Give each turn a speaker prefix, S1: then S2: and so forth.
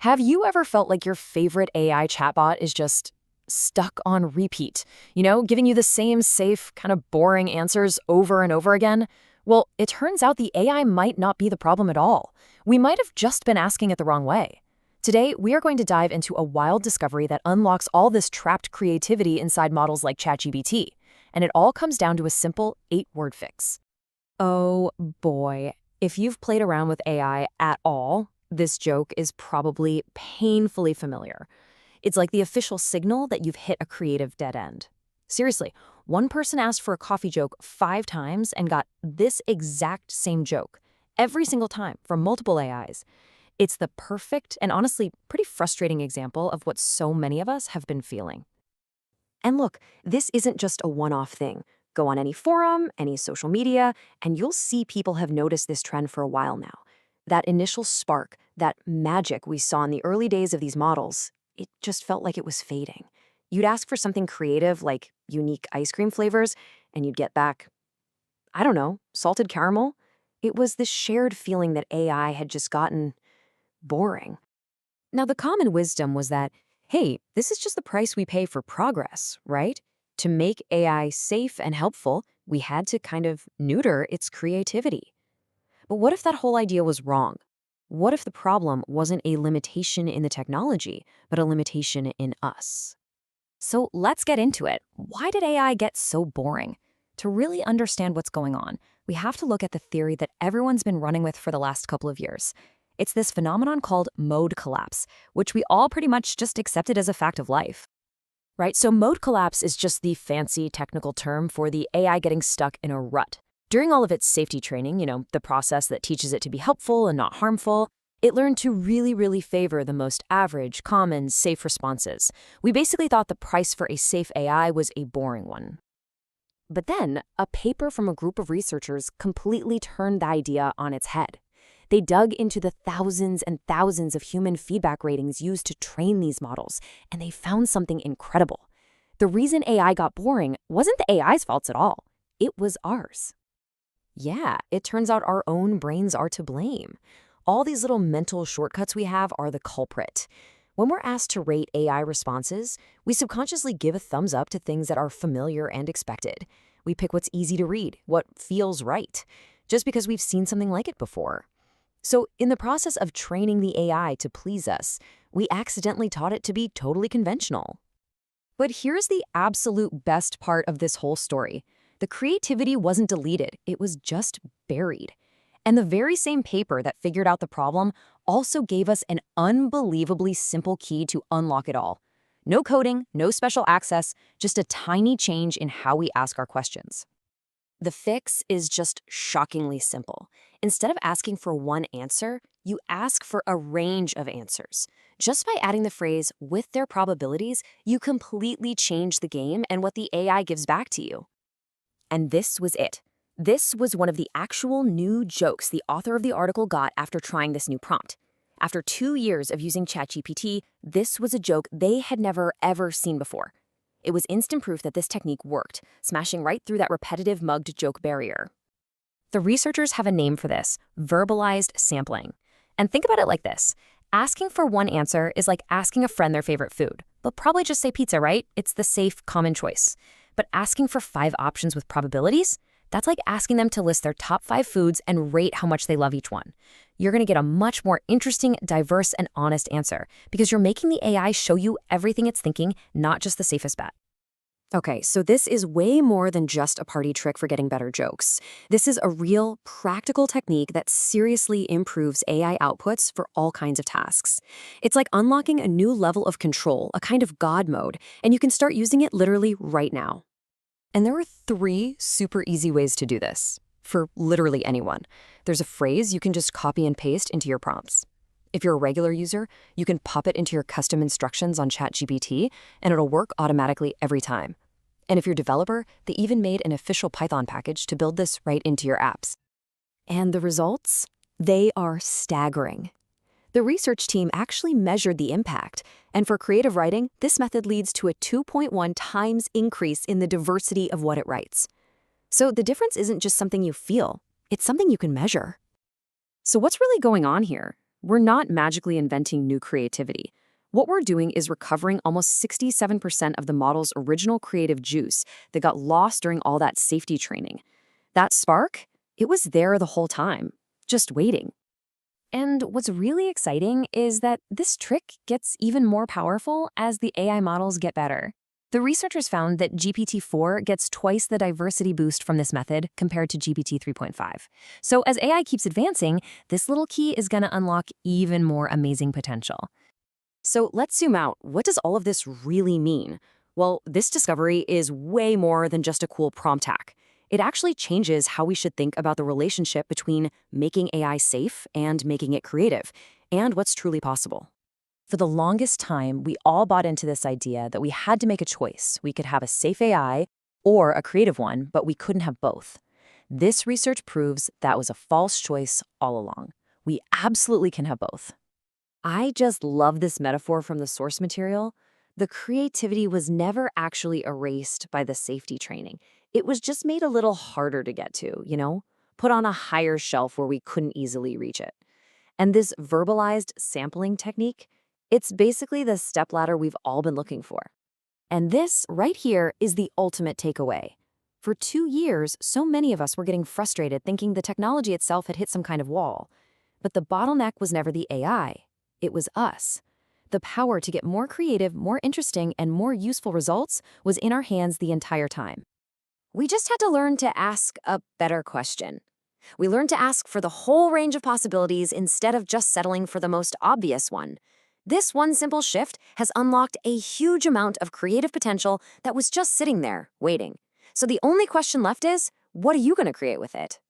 S1: Have you ever felt like your favorite AI chatbot is just stuck on repeat? Giving you the same safe, kind of boring answers over and over again? Well, it turns out the AI might not be the problem at all. We might have just been asking it the wrong way. Today, we are going to dive into a wild discovery that unlocks all this trapped creativity inside models like ChatGPT. And it all comes down to a simple 8-word fix. Oh boy, if you've played around with AI at all, this joke is probably painfully familiar. It's like the official signal that you've hit a creative dead end. Seriously, one person asked for a coffee joke 5 times and got this exact same joke every single time from multiple AIs. It's the perfect and honestly pretty frustrating example of what so many of us have been feeling. And look, this isn't just a one-off thing. Go on any forum, any social media, and you'll see people have noticed this trend for a while now. That initial spark, that magic we saw in the early days of these models, it just felt like it was fading. You'd ask for something creative like unique ice cream flavors, and you'd get back, I don't know, salted caramel? It was this shared feeling that AI had just gotten boring. Now, the common wisdom was that, hey, this is just the price we pay for progress, right? To make AI safe and helpful, we had to kind of neuter its creativity. But what if that whole idea was wrong? What if the problem wasn't a limitation in the technology, but a limitation in us? So let's get into it. Why did AI get so boring? To really understand what's going on, we have to look at the theory that everyone's been running with for the last couple of years. It's this phenomenon called mode collapse, which we all pretty much just accepted as a fact of life. Right? So mode collapse is just the fancy technical term for the AI getting stuck in a rut. During all of its safety training, the process that teaches it to be helpful and not harmful, it learned to really favor the most average, common, safe responses. We basically thought the price for a safe AI was a boring one. But then, a paper from a group of researchers completely turned the idea on its head. They dug into the thousands and thousands of human feedback ratings used to train these models, and they found something incredible. The reason AI got boring wasn't the AI's faults at all. It was ours. Yeah, it turns out our own brains are to blame. All these little mental shortcuts we have are the culprit. When we're asked to rate AI responses, we subconsciously give a thumbs up to things that are familiar and expected. We pick what's easy to read, what feels right, just because we've seen something like it before. So in the process of training the AI to please us, we accidentally taught it to be totally conventional. But here's the absolute best part of this whole story. The creativity wasn't deleted, it was just buried. And the very same paper that figured out the problem also gave us an unbelievably simple key to unlock it all. No coding, no special access, just a tiny change in how we ask our questions. The fix is just shockingly simple. Instead of asking for one answer, you ask for a range of answers. Just by adding the phrase, with their probabilities, you completely change the game and what the AI gives back to you. And this was it. This was one of the actual new jokes the author of the article got after trying this new prompt. After 2 years of using ChatGPT, this was a joke they had never, ever seen before. It was instant proof that this technique worked, smashing right through that repetitive mugged joke barrier. The researchers have a name for this, verbalized sampling. And think about it like this. Asking for one answer is like asking a friend their favorite food. They'll probably just say pizza, right? It's the safe, common choice. But asking for 5 options with probabilities? That's like asking them to list their top 5 foods and rate how much they love each one. You're going to get a much more interesting, diverse, and honest answer because you're making the AI show you everything it's thinking, not just the safest bet. Okay, so this is way more than just a party trick for getting better jokes. This is a real, practical technique that seriously improves AI outputs for all kinds of tasks. It's like unlocking a new level of control, a kind of God mode, and you can start using it literally right now. And there are 3 super easy ways to do this, for literally anyone. There's a phrase you can just copy and paste into your prompts. If you're a regular user, you can pop it into your custom instructions on ChatGPT, and it'll work automatically every time. And if you're a developer, they even made an official Python package to build this right into your apps. And the results? They are staggering. The research team actually measured the impact, and for creative writing, this method leads to a 2.1 times increase in the diversity of what it writes. So the difference isn't just something you feel, it's something you can measure. So what's really going on here? we're not magically inventing new creativity. What we're doing is recovering almost 67% of the model's original creative juice that got lost during all that safety training. That spark, it was there the whole time, just waiting. And what's really exciting is that this trick gets even more powerful as the AI models get better. The researchers found that GPT-4 gets twice the diversity boost from this method compared to GPT 3.5. So as AI keeps advancing, this little key is going to unlock even more amazing potential. So let's zoom out. What does all of this really mean? Well, this discovery is way more than just a cool prompt hack. It actually changes how we should think about the relationship between making AI safe and making it creative, and what's truly possible. For the longest time, we all bought into this idea that we had to make a choice. We could have a safe AI or a creative one, but we couldn't have both. This research proves that was a false choice all along. We absolutely can have both. I just love this metaphor from the source material. The creativity was never actually erased by the safety training. It was just made a little harder to get to, put on a higher shelf where we couldn't easily reach it. And this verbalized sampling technique, it's basically the stepladder we've all been looking for. And this right here is the ultimate takeaway. For 2 years, so many of us were getting frustrated thinking the technology itself had hit some kind of wall. But the bottleneck was never the AI. It was us. The power to get more creative, more interesting, and more useful results was in our hands the entire time. We just had to learn to ask a better question. We learned to ask for the whole range of possibilities instead of just settling for the most obvious one. This one simple shift has unlocked a huge amount of creative potential that was just sitting there, waiting. So the only question left is, what are you going to create with it?